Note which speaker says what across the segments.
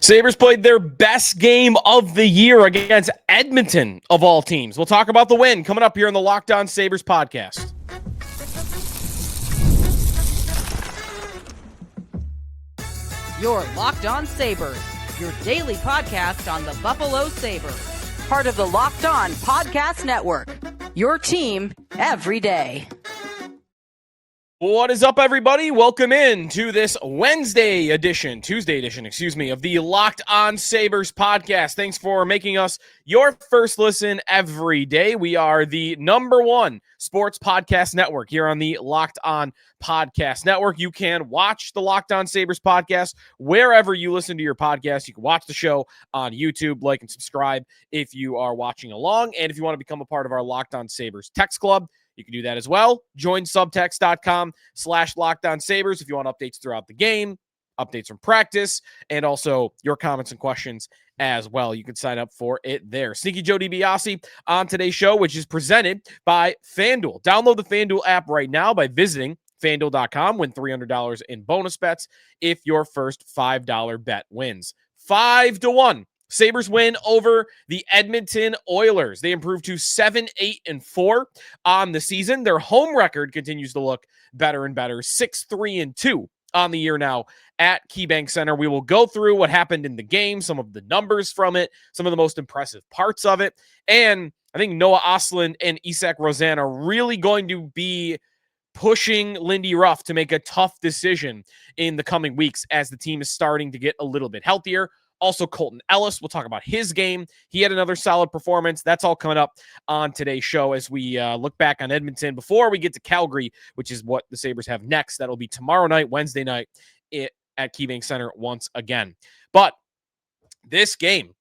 Speaker 1: Sabres played their best game of the year against Edmonton, of all teams. We'll talk about the win coming up here on the Locked On Sabres podcast.
Speaker 2: Your Locked On Sabres, your daily podcast on the Buffalo Sabres. Part of the Locked On Podcast Network, your team every day.
Speaker 1: What is up, everybody? Welcome in to this Tuesday edition, of the Locked On Sabres podcast. Thanks for making us your first listen every day. We are the number one sports podcast network here on the Locked On Podcast Network. You can watch the Locked On Sabres podcast wherever you listen to your podcast. You can watch the show on YouTube, like and subscribe if you are watching along. And if you want to become a part of our Locked On Sabres text club, you can do that as well. Join subtext.com/LockedOnSabres if you want updates throughout the game, updates from practice, and also your comments and questions as well. You can sign up for it there. Sneaky Joe DiBiase on today's show, which is presented by FanDuel. Download the FanDuel app right now by visiting FanDuel.com. Win $300 in bonus bets if your first $5 bet wins. 5-1. Sabres win over the Edmonton Oilers. They improved to 7-8-4 on the season. Their home record continues to look better and better. 6-3-2 on the year now at KeyBank Center. We will go through what happened in the game, some of the numbers from it, some of the most impressive parts of it. And I think Noah Ostlund and Isak Rosen are really going to be pushing Lindy Ruff to make a tough decision in the coming weeks as the team is starting to get a little bit healthier. Also, Colton Ellis, we'll talk about his game. He had another solid performance. That's all coming up on today's show as we look back on Edmonton before we get to Calgary, which is what the Sabres have next. That'll be tomorrow night, Wednesday night at KeyBank Center once again. But this game,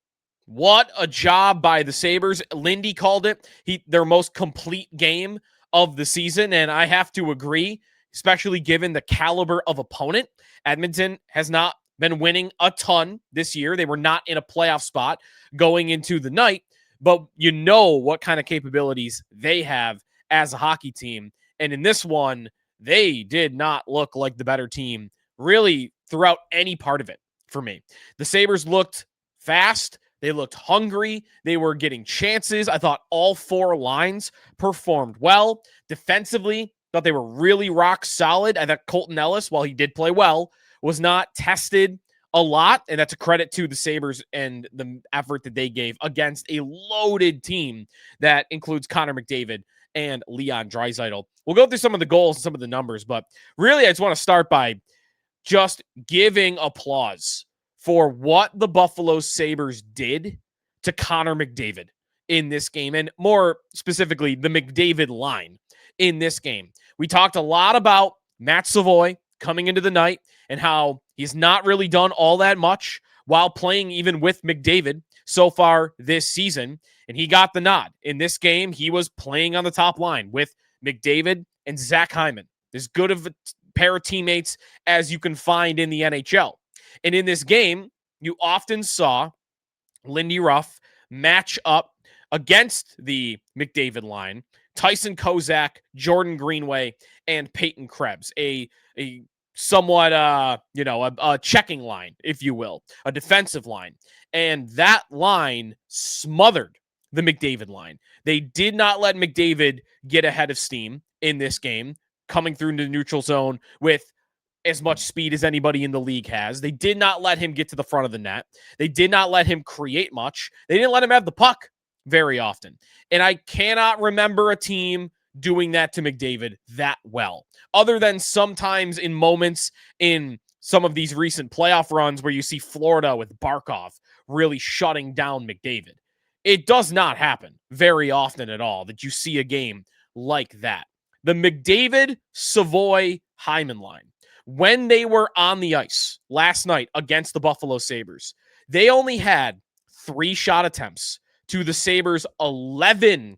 Speaker 1: what a job by the Sabres. Lindy called it their most complete game of the season, and I have to agree, especially given the caliber of opponent. Edmonton has not been winning a ton this year. They were not in a playoff spot going into the night, but you know what kind of capabilities they have as a hockey team. And in this one, they did not look like the better team really throughout any part of it for me. The Sabres looked fast. They looked hungry. They were getting chances. I thought all four lines performed well. Defensively, thought they were really rock solid. I thought Colton Ellis, while he did play well, was not tested a lot, and that's a credit to the Sabres and the effort that they gave against a loaded team that includes Connor McDavid and Leon Draisaitl. We'll go through some of the goals and some of the numbers, but really I just want to start by just giving applause for what the Buffalo Sabres did to Connor McDavid in this game, and more specifically, the McDavid line in this game. We talked a lot about Matt Savoy coming into the night and how he's not really done all that much while playing even with McDavid so far this season. And he got the nod. In this game, he was playing on the top line with McDavid and Zach Hyman. As good of a pair of teammates as you can find in the NHL. And in this game, you often saw Lindy Ruff match up against the McDavid line, Tyson Kozak, Jordan Greenway, and Peyton Krebs, a somewhat, a checking line, if you will, a defensive line. And that line smothered the McDavid line. They did not let McDavid get ahead of steam in this game, coming through into the neutral zone with as much speed as anybody in the league has. They did not let him get to the front of the net. They did not let him create much. They didn't let him have the puck very often. And I cannot remember a team doing that to McDavid that well, other than sometimes in moments in some of these recent playoff runs where you see Florida with Barkov really shutting down McDavid. It does not happen very often at all that you see a game like that. The McDavid, Savoy, Hyman line, when they were on the ice last night against the Buffalo Sabres, they only had 3 shot attempts to the Sabres 11-3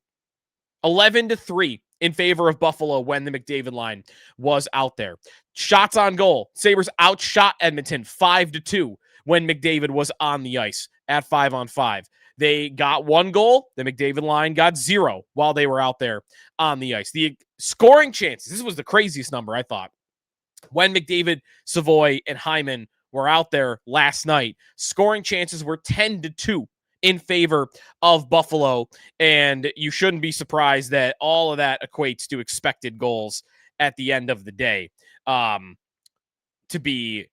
Speaker 1: in favor of Buffalo when the McDavid line was out there. Shots on goal, Sabres outshot Edmonton 5-2 when McDavid was on the ice at 5-on-5. They got 1 goal. The McDavid line got 0 while they were out there on the ice. The scoring chances, this was the craziest number, I thought, when McDavid, Savoy, and Hyman were out there last night. Scoring chances were 10-2 in favor of Buffalo, and you shouldn't be surprised that all of that equates to expected goals at the end of the day, to be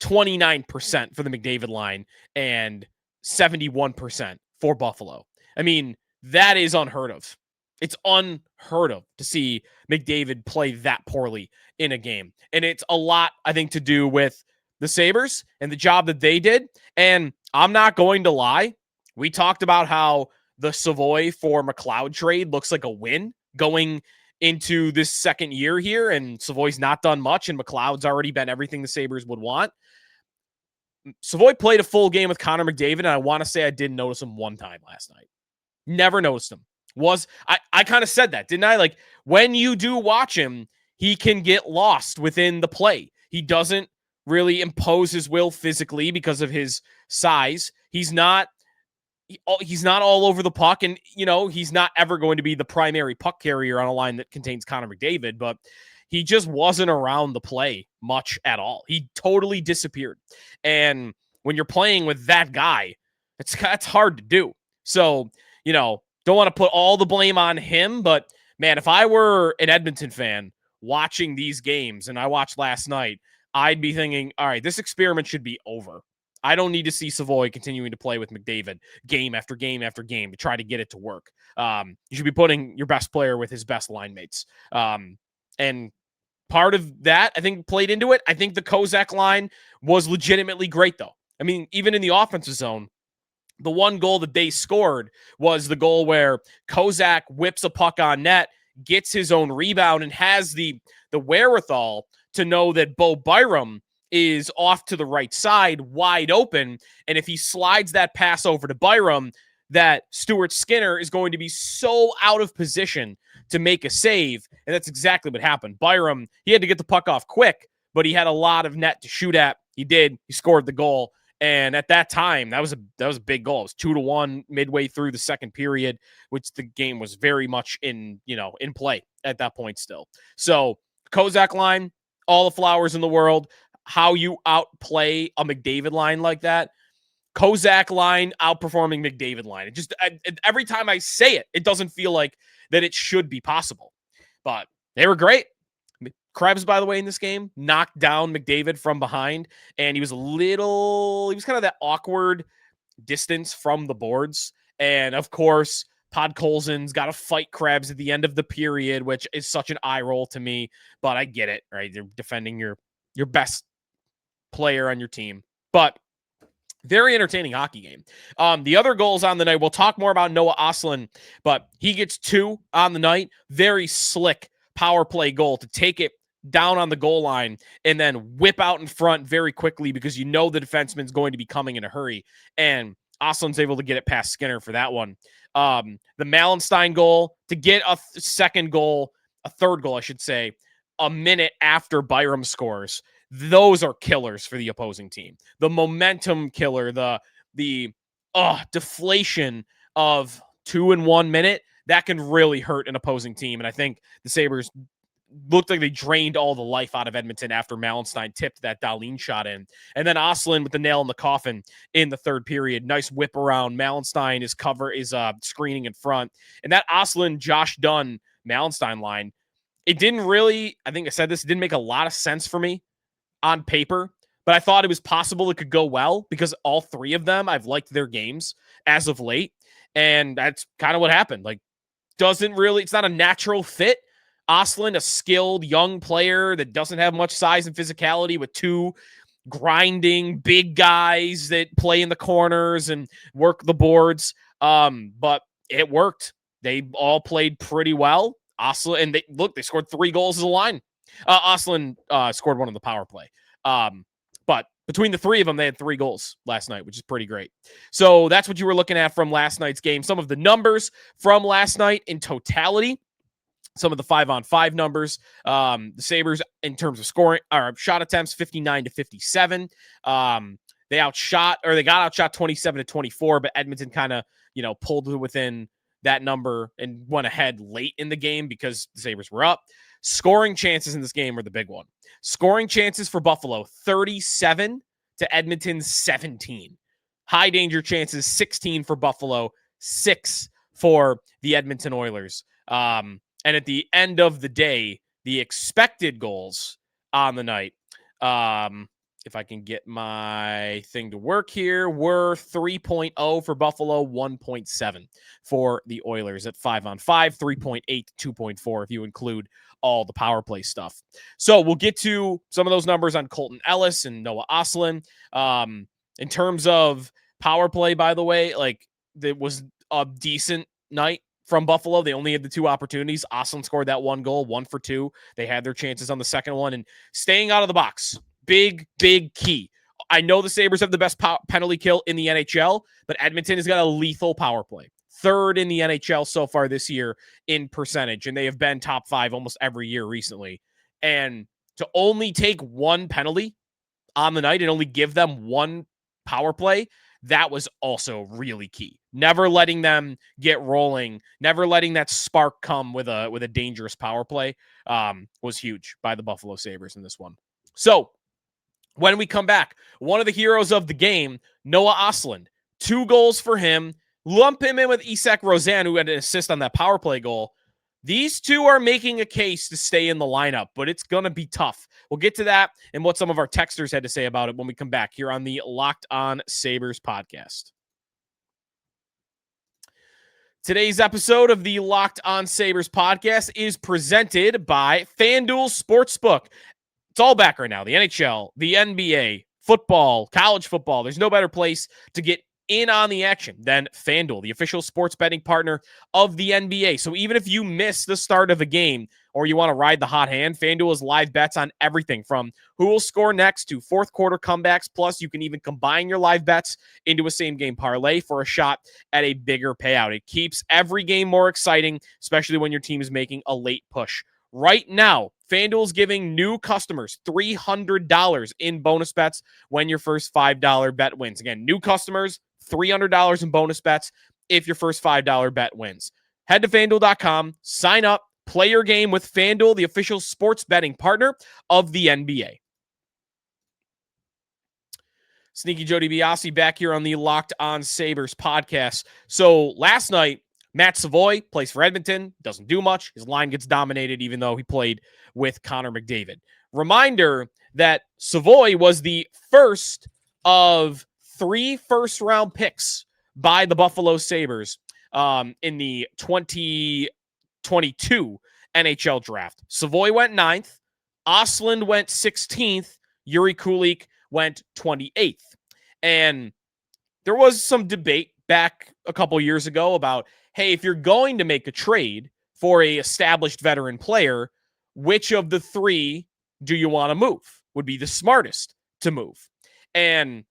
Speaker 1: 29% for the McDavid line and 71% for Buffalo. I mean, that is unheard of. It's unheard of to see McDavid play that poorly in a game. And it's a lot, I think, to do with the Sabres and the job that they did. And I'm not going to lie. We talked about how the Savoy for McLeod trade looks like a win going into this second year here. And Savoy's not done much, and McLeod's already been everything the Sabres would want. Savoy played a full game with Connor McDavid, and I want to say I did notice him one time last night. Never noticed him. I kind of said that, didn't I? Like, when you do watch him, he can get lost within the play. He doesn't really impose his will physically because of his size. He's not all over the puck, and, he's not ever going to be the primary puck carrier on a line that contains Connor McDavid, but he just wasn't around the play much at all. He totally disappeared. And when you're playing with that guy, it's hard to do. So, don't want to put all the blame on him, but man, if I were an Edmonton fan watching these games and I watched last night, I'd be thinking, all right, this experiment should be over. I don't need to see Savoy continuing to play with McDavid game after game after game to try to get it to work. You should be putting your best player with his best line mates. And part of that, I think, played into it. I think the Kozak line was legitimately great, though. I mean, even in the offensive zone, the one goal that they scored was the goal where Kozak whips a puck on net, gets his own rebound, and has the wherewithal to know that Bo Byram is off to the right side, wide open. And if he slides that pass over to Byram, that Stuart Skinner is going to be so out of position to make a save. And that's exactly what happened. Byram, he had to get the puck off quick, but he had a lot of net to shoot at. He did. He scored the goal. And at that time, that was a big goal. It was 2-1 midway through the second period, which the game was very much in play at that point still. So Kozak line, all the flowers in the world. How you outplay a McDavid line like that. Kozak line outperforming McDavid line. It just, every time I say it, it doesn't feel like that it should be possible. But they were great. Krebs, by the way, in this game, knocked down McDavid from behind, and he was kind of that awkward distance from the boards. And, of course, Podkolzin's got to fight Krebs at the end of the period, which is such an eye roll to me, but I get it, right? You're defending your best player on your team. But very entertaining hockey game. The other goals on the night, we'll talk more about Noah Ostlund, but he gets 2 on the night. Very slick power play goal to take it down on the goal line and then whip out in front very quickly because the defenseman's going to be coming in a hurry. And Ostlund's able to get it past Skinner for that one. The Malenstein goal to get a third goal, I should say, a minute after Byram scores. Those are killers for the opposing team. The momentum killer, the deflation of 2 in 1 minute, that can really hurt an opposing team. And I think the Sabres looked like they drained all the life out of Edmonton after Malenstein tipped that Dahlin shot in. And then Oselin with the nail in the coffin in the third period. Nice whip around. Malenstein is screening in front. And that Oselin, Josh Dunn, Malenstein line, it didn't really, I think I said this, it didn't make a lot of sense for me on paper, but I thought it was possible it could go well because all three of them, I've liked their games as of late. And that's kind of what happened. Like, it's not a natural fit. Ostlund, a skilled young player that doesn't have much size and physicality with 2 grinding big guys that play in the corners and work the boards. But it worked. They all played pretty well. Ostlund, and they scored 3 goals as a line. Ostlund scored 1 on the power play. But between the 3 of them, they had 3 goals last night, which is pretty great. So that's what you were looking at from last night's game. Some of the numbers from last night in totality. Some of the 5-on-5 numbers. The Sabres, in terms of scoring, or shot attempts, 59-57. They got outshot 27-24, but Edmonton kind of, pulled within that number and went ahead late in the game because the Sabres were up. Scoring chances in this game were the big one. Scoring chances for Buffalo, 37 to Edmonton's 17. High danger chances, 16 for Buffalo, 6 for the Edmonton Oilers. And at the end of the day, the expected goals on the night, if I can get my thing to work here, were 3.0 for Buffalo, 1.7 for the Oilers at 5-on-5, 3.8, 2.4 if you include all the power play stuff. So we'll get to some of those numbers on Colton Ellis and Noah Ostlund. In terms of power play, by the way, like, it was a decent night from Buffalo. They only had the 2 opportunities. Oselin scored that 1 goal, 1 for 2. They had their chances on the second one, and staying out of the box. Big key. I know the Sabres have the best penalty kill in the NHL, but Edmonton has got a lethal power play. 3rd in the NHL so far this year in percentage, and they have been top 5 almost every year recently. And to only take 1 penalty on the night and only give them 1 power play, that was also really key. Never letting them get rolling, never letting that spark come with a dangerous power play was huge by the Buffalo Sabres in this one. So when we come back, one of the heroes of the game, Noah Ostlund, 2 goals for him. Lump him in with Isak Rosen, who had an assist on that power play goal. These 2 are making a case to stay in the lineup, but it's going to be tough. We'll get to that and what some of our texters had to say about it when we come back here on the Locked On Sabres podcast. Today's episode of the Locked On Sabres podcast is presented by FanDuel Sportsbook. It's all back right now. The NHL, the NBA, football, college football. There's no better place to get in on the action than FanDuel, the official sports betting partner of the NBA. So even if you miss the start of a game or you want to ride the hot hand, FanDuel has live bets on everything from who will score next to fourth quarter comebacks. Plus, you can even combine your live bets into a same game parlay for a shot at a bigger payout. It keeps every game more exciting, especially when your team is making a late push. Right now, FanDuel is giving new customers $300 in bonus bets when your first $5 bet wins. Again, new customers, $300 in bonus bets if your first $5 bet wins. Head to FanDuel.com, sign up, play your game with FanDuel, the official sports betting partner of the NBA. Sneaky Joe DiBiase back here on the Locked On Sabres podcast. So last night, Matt Savoy plays for Edmonton, doesn't do much. His line gets dominated even though he played with Connor McDavid. Reminder that Savoy was the first of 3 first-round picks by the Buffalo Sabres in the 2022 NHL draft. Savoy went 9th. Ostlund went 16th. Yuri Kulich went 28th. And there was some debate back a couple years ago about, hey, if you're going to make a trade for a established veteran player, which of the 3 do you want to move? Would be the smartest to move. And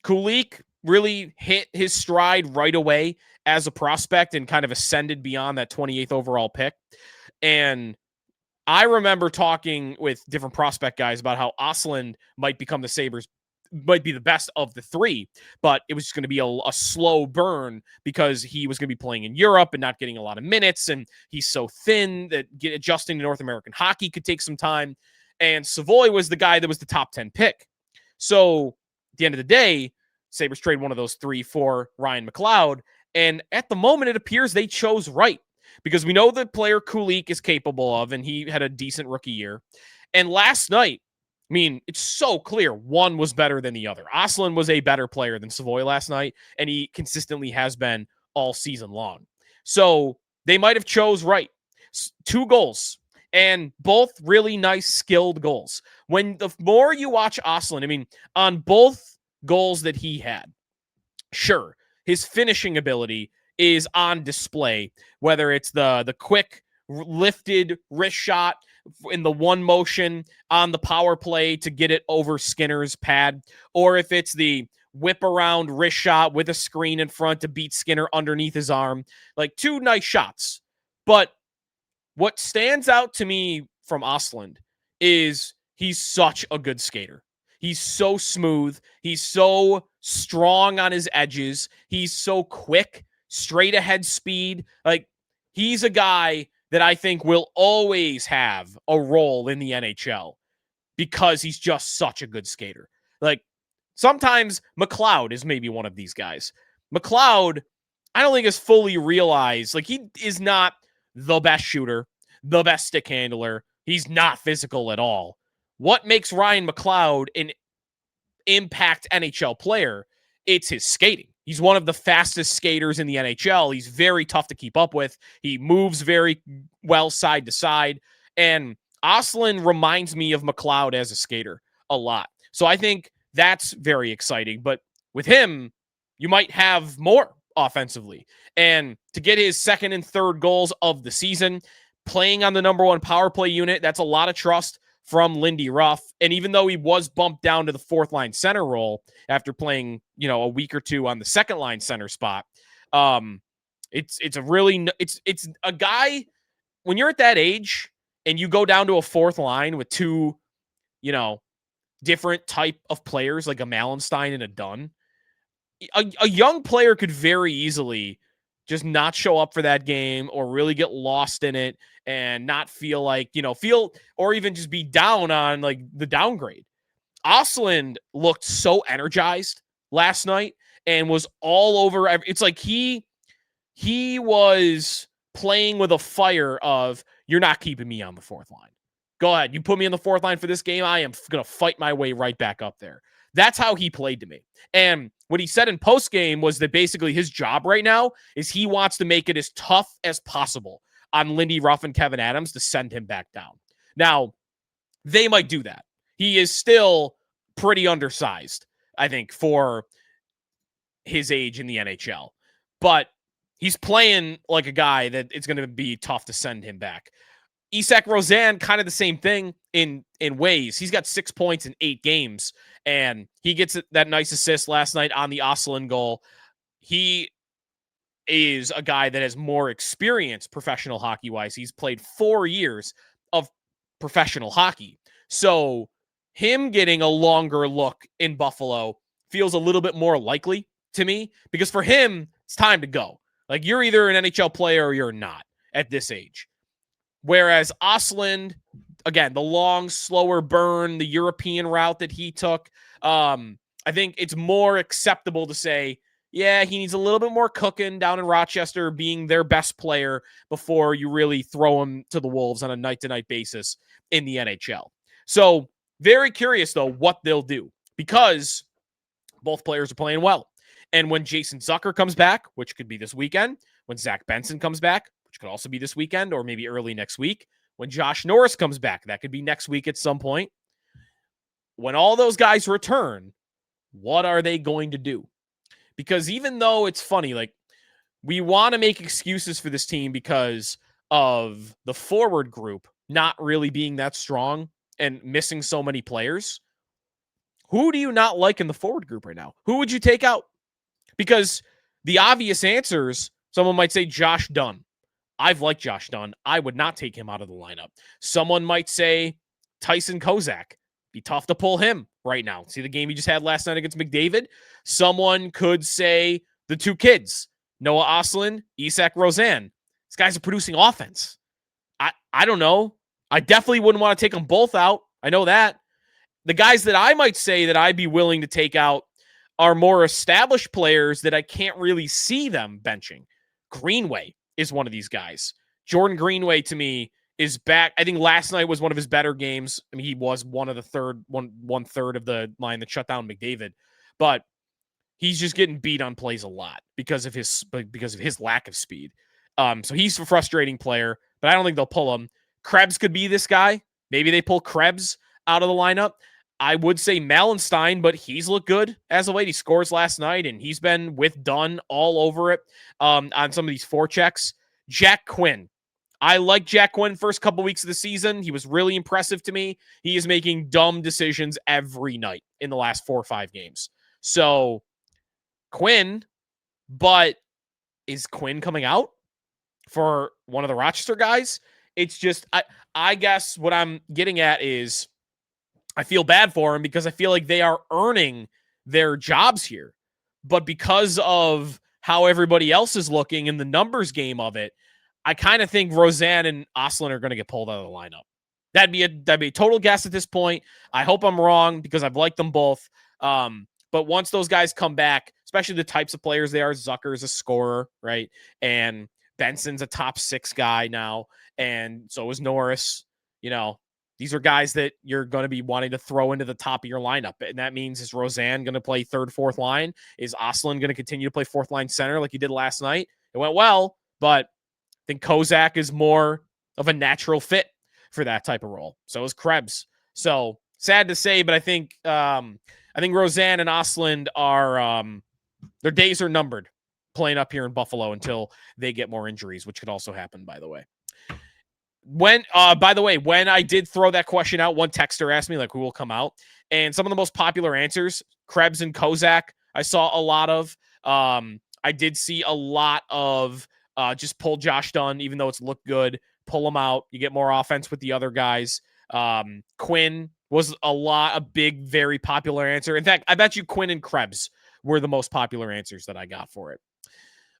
Speaker 1: Kulich really hit his stride right away as a prospect and kind of ascended beyond that 28th overall pick. And I remember talking with different prospect guys about how Oselin might become the Sabres, might be the best of the 3, but it was going to be a slow burn because he was going to be playing in Europe and not getting a lot of minutes. And he's so thin that adjusting to North American hockey could take some time. And Savoy was the guy that was the top 10 pick. So at the end of the day, Sabres trade one of those 3 for Ryan McLeod. And at the moment, it appears they chose right because we know the player Kulich is capable of, and he had a decent rookie year. And last night, I mean, it's so clear one was better than the other. Oselin was a better player than Savoy last night, and he consistently has been all season long. So they might have chose right. 2 goals, and both really nice, skilled goals. When the more you watch Oselin, I mean, on both goals that he had, sure, his finishing ability is on display, whether it's the quick lifted wrist shot in the one motion on the power play to get it over Skinner's pad, or if it's the whip around wrist shot with a screen in front to beat Skinner underneath his arm. Like, 2 nice shots. But what stands out to me from Ostlund is he's such a good skater. He's so smooth. He's so strong on his edges. He's so quick, straight ahead speed. Like, he's a guy that I think will always have a role in the NHL because he's just such a good skater. Like, Sometimes McLeod is maybe one of these guys. McLeod, I don't think is fully realized. Like, he is not the best shooter, the best stick handler. He's not physical at all. What makes Ryan McLeod an impact NHL player? It's his skating. He's one of the fastest skaters in the NHL. He's very tough to keep up with. He moves very well side to side. And Oselin reminds me of McLeod as a skater a lot. So I think that's very exciting. But with him, you might have more offensively. And to get his second and third goals of the season, playing on the number one power play unit, that's a lot of trust from Lindy Ruff. And even though he was bumped down to the fourth line center role after playing, a week or two on the second line center spot, it's a guy, when you're at that age and you go down to a fourth line with two, different type of players like a Malenstein and a Dunn, a young player could very easily just not show up for that game or really get lost in it and not feel like, or even just be down on like the downgrade. Ostlund looked so energized last night and was all over. It's like he was playing with a fire of, you're not keeping me on the fourth line. Go ahead. You put me in the fourth line for this game. I am going to fight my way right back up there. That's how he played to me. And what he said in postgame was that basically his job right now is he wants to make it as tough as possible on Lindy Ruff and Kevin Adams to send him back down. Now, they might do that. He is still pretty undersized, I think, for his age in the NHL. But he's playing like a guy that it's going to be tough to send him back. Isak Rosen, kind of the same thing in ways. He's got 6 points in 8 games, and he gets that nice assist last night on the Oselin goal. He is a guy that has more experience professional hockey-wise. He's played 4 years of professional hockey. So him getting a longer look in Buffalo feels a little bit more likely to me, because for him, it's time to go. Like, you're either an NHL player or you're not at this age. Whereas Ostlund, again, the long, slower burn, the European route that he took, I think it's more acceptable to say, yeah, he needs a little bit more cooking down in Rochester, being their best player before you really throw him to the Wolves on a night-to-night basis in the NHL. So very curious, though, what they'll do, because both players are playing well. And when Jason Zucker comes back, which could be this weekend, when Zach Benson comes back, which could also be this weekend or maybe early next week, when Josh Norris comes back, that could be next week at some point. When all those guys return, what are they going to do? Because even though it's funny, like, we want to make excuses for this team because of the forward group not really being that strong and missing so many players, who do you not like in the forward group right now? Who would you take out? Because the obvious answers, someone might say Josh Dunn. I've liked Josh Dunn. I would not take him out of the lineup. Someone might say Tyson Kozak. Be tough to pull him right now. See the game he just had last night against McDavid? Someone could say the two kids, Noah Ostlund, Isak Rosen. These guys are producing offense. I don't know. I definitely wouldn't want to take them both out. I know that. The guys that I might say that I'd be willing to take out are more established players that I can't really see them benching. Greenway is one of these guys. Jordan Greenway, to me, is back. I think last night was one of his better games. I mean, he was one third of the line that shut down McDavid, but he's just getting beat on plays a lot because of his lack of speed. So he's a frustrating player, but I don't think they'll pull him. Krebs could be this guy. Maybe they pull Krebs out of the lineup. I would say Malenstein, but he's looked good as of late. He scores last night, and he's been with Dunn all over it on some of these forechecks. Jack Quinn. I like Jack Quinn first couple weeks of the season. He was really impressive to me. He is making dumb decisions every night in the last 4 or 5 games. So Quinn, but is Quinn coming out for one of the Rochester guys? It's just, I guess what I'm getting at is I feel bad for him because I feel like they are earning their jobs here. But because of how everybody else is looking in the numbers game of it, I kind of think Rosen and Ostlund are going to get pulled out of the lineup. That'd be a total guess at this point. I hope I'm wrong because I've liked them both. But But once those guys come back, especially the types of players they are, Zucker's a scorer, right? And Benson's a top 6 guy now. And so is Norris. These are guys that you're going to be wanting to throw into the top of your lineup. And that means, is Rosen going to play third, fourth line? Is Ostlund going to continue to play fourth line center like he did last night? It went well, but I think Kozak is more of a natural fit for that type of role. So is Krebs. So sad to say, but I think Rosen and Ostlund are their days are numbered playing up here in Buffalo until they get more injuries, which could also happen, by the way. When I did throw that question out, one texter asked me, like, who will come out? And some of the most popular answers, Krebs and Kozak, I saw a lot of. I did see a lot of just pull Josh Dunn, even though it's looked good. Pull him out. You get more offense with the other guys. Quinn was a big, very popular answer. In fact, I bet you Quinn and Krebs were the most popular answers that I got for it.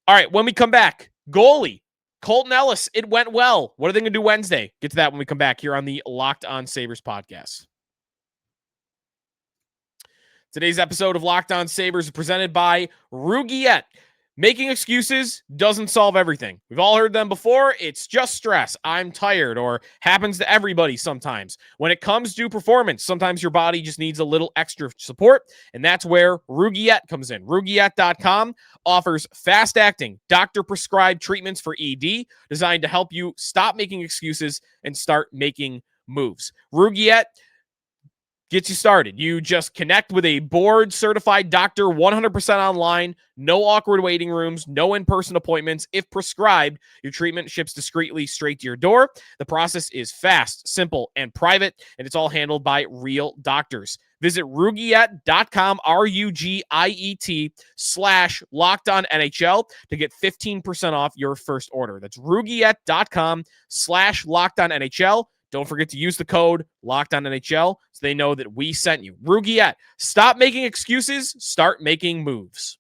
Speaker 1: All right, when we come back, goalie. Colton Ellis, it went well. What are they going to do Wednesday? Get to that when we come back here on the Locked On Sabres podcast. Today's episode of Locked On Sabres is presented by Rugette. Making excuses doesn't solve everything. We've all heard them before. It's just stress. I'm tired, or happens to everybody sometimes. When it comes to performance, sometimes your body just needs a little extra support, and that's where Rugette comes in. Rugette.com offers fast-acting, doctor-prescribed treatments for ED designed to help you stop making excuses and start making moves. Rugette gets you started. You just connect with a board-certified doctor 100% online, no awkward waiting rooms, no in-person appointments. If prescribed, your treatment ships discreetly straight to your door. The process is fast, simple, and private, and it's all handled by real doctors. Visit Rugette.com, RUGIET/LockedOnNHL to get 15% off your first order. That's Rugette.com/LockedOnNHL. Don't forget to use the code LockedOnNHL so they know that we sent you. Rugette, stop making excuses, start making moves.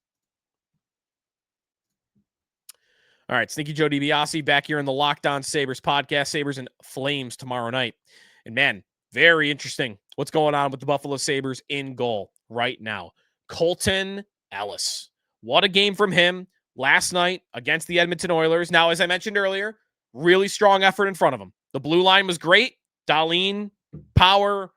Speaker 1: All right, Sneaky Joe DiBiase back here in the Locked On Sabres podcast. Sabres and Flames tomorrow night. And man, very interesting what's going on with the Buffalo Sabres in goal right now. Colton Ellis. What a game from him last night against the Edmonton Oilers. Now, as I mentioned earlier, really strong effort in front of him. The blue line was great. Dahlin, Power,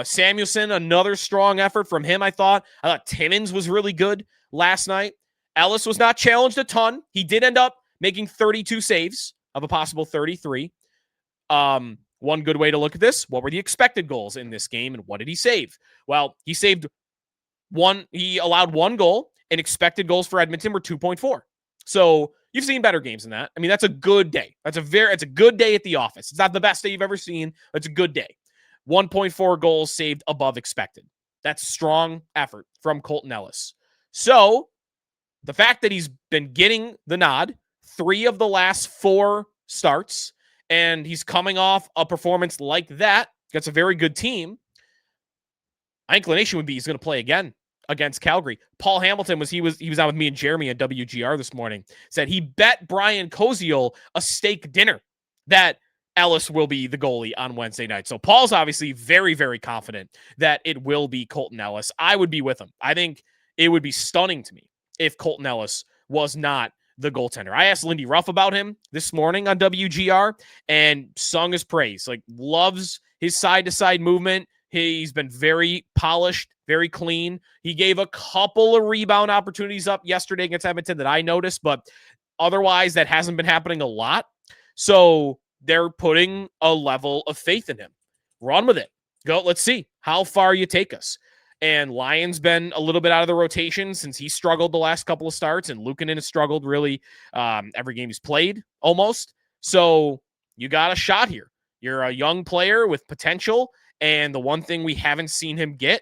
Speaker 1: Samuelson, another strong effort from him, I thought. I thought Timmins was really good last night. Ellis was not challenged a ton. He did end up making 32 saves of a possible 33. One good way to look at this, what were the expected goals in this game and what did he save? Well, he saved one. He allowed one goal, and expected goals for Edmonton were 2.4. So you've seen better games than that. I mean, that's a good day. It's a good day at the office. It's not the best day you've ever seen. It's a good day. 1.4 goals saved above expected. That's strong effort from Colton Ellis. So the fact that he's been getting the nod 3 of the last 4 starts, and he's coming off a performance like that against a very good team, my inclination would be he's going to play again against Calgary. Paul Hamilton he was out with me and Jeremy at WGR this morning, said he bet Brian Koziol a steak dinner that Ellis will be the goalie on Wednesday night. So Paul's obviously very, very confident that it will be Colton Ellis. I would be with him. I think it would be stunning to me if Colton Ellis was not the goaltender. I asked Lindy Ruff about him this morning on WGR and sung his praise. Like, loves his side-to-side movement. He's been very polished, very clean. He gave a couple of rebound opportunities up yesterday against Edmonton that I noticed, but otherwise that hasn't been happening a lot. So they're putting a level of faith in him. Run with it. Go. Let's see how far you take us. And Lyon's been a little bit out of the rotation since he struggled the last couple of starts, and Luukkonen has struggled really every game he's played almost. So you got a shot here. You're a young player with potential, and the one thing we haven't seen him get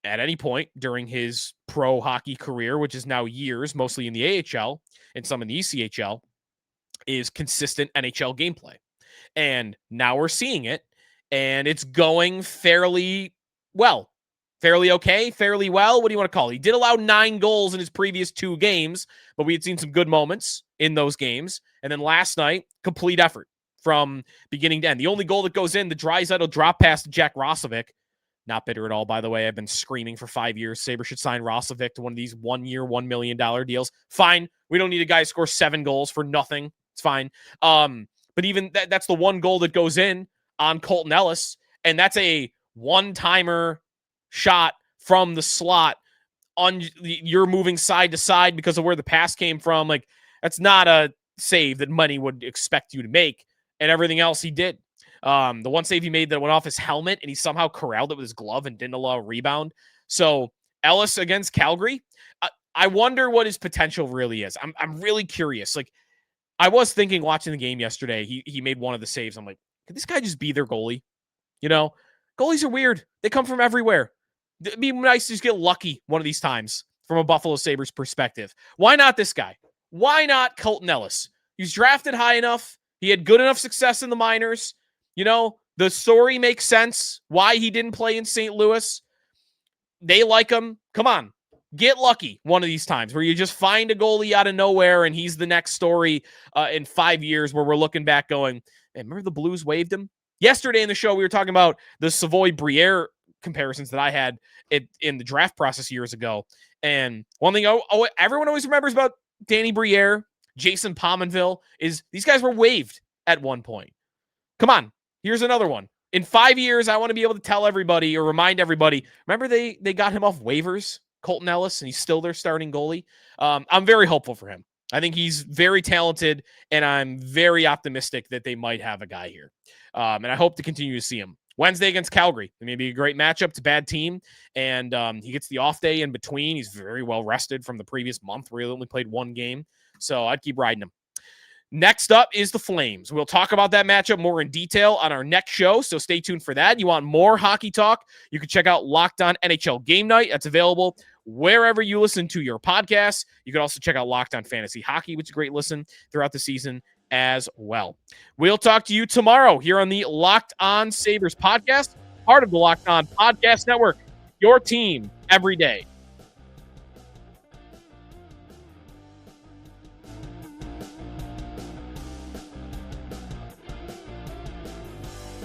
Speaker 1: at any point during his pro hockey career, which is now years, mostly in the AHL and some in the ECHL, is consistent NHL gameplay. And now we're seeing it, and it's going fairly well. Fairly okay, fairly well. What do you want to call it? He did allow 9 goals in his previous 2 games, but we had seen some good moments in those games. And then last night, complete effort from beginning to end. The only goal that goes in, the Draisaitl drop pass to Jack Roslovic, Not bitter at all, by the way. I've been screaming for 5 years. Sabres should sign Roslovic to one of these 1 year, $1 million deals. Fine. We don't need a guy to score 7 goals for nothing. It's fine. But even that's the one goal that goes in on Colton Ellis, and that's a one-timer shot from the slot. You're moving side to side because of where the pass came from. Like, that's not a save that money would expect you to make, and everything else he did. The one save he made that went off his helmet, and he somehow corralled it with his glove and didn't allow a rebound. So Ellis against Calgary, I wonder what his potential really is. I'm really curious. Like, I was thinking watching the game yesterday, he made one of the saves. I'm like, could this guy just be their goalie? You know, goalies are weird. They come from everywhere. It'd be nice to just get lucky one of these times from a Buffalo Sabres perspective. Why not this guy? Why not Colton Ellis? He's drafted high enough. He had good enough success in the minors. You know, the story makes sense why he didn't play in St. Louis. They like him. Come on. Get lucky one of these times where you just find a goalie out of nowhere and he's the next story in 5 years where we're looking back going, hey, remember the Blues waived him? Yesterday in the show, we were talking about the Savoy-Briere comparisons that I had in the draft process years ago. And one thing everyone always remembers about Danny Briere, Jason Pominville, is these guys were waived at one point. Come on, here's another one. In 5 years, I want to be able to tell everybody or remind everybody, remember they got him off waivers, Colton Ellis, and he's still their starting goalie. I'm very hopeful for him. I think he's very talented, and I'm very optimistic that they might have a guy here. And I hope to continue to see him. Wednesday against Calgary. It may be a great matchup. It's a bad team, and he gets the off day in between. He's very well rested from the previous month where he only played one game. So I'd keep riding him. Next up is the Flames. We'll talk about that matchup more in detail on our next show, so stay tuned for that. You want more hockey talk? You can check out Locked On NHL Game Night. That's available wherever you listen to your podcasts. You can also check out Locked On Fantasy Hockey, which is a great listen throughout the season as well. We'll talk to you tomorrow here on the Locked On Sabres podcast, part of the Locked On Podcast Network, your team every day.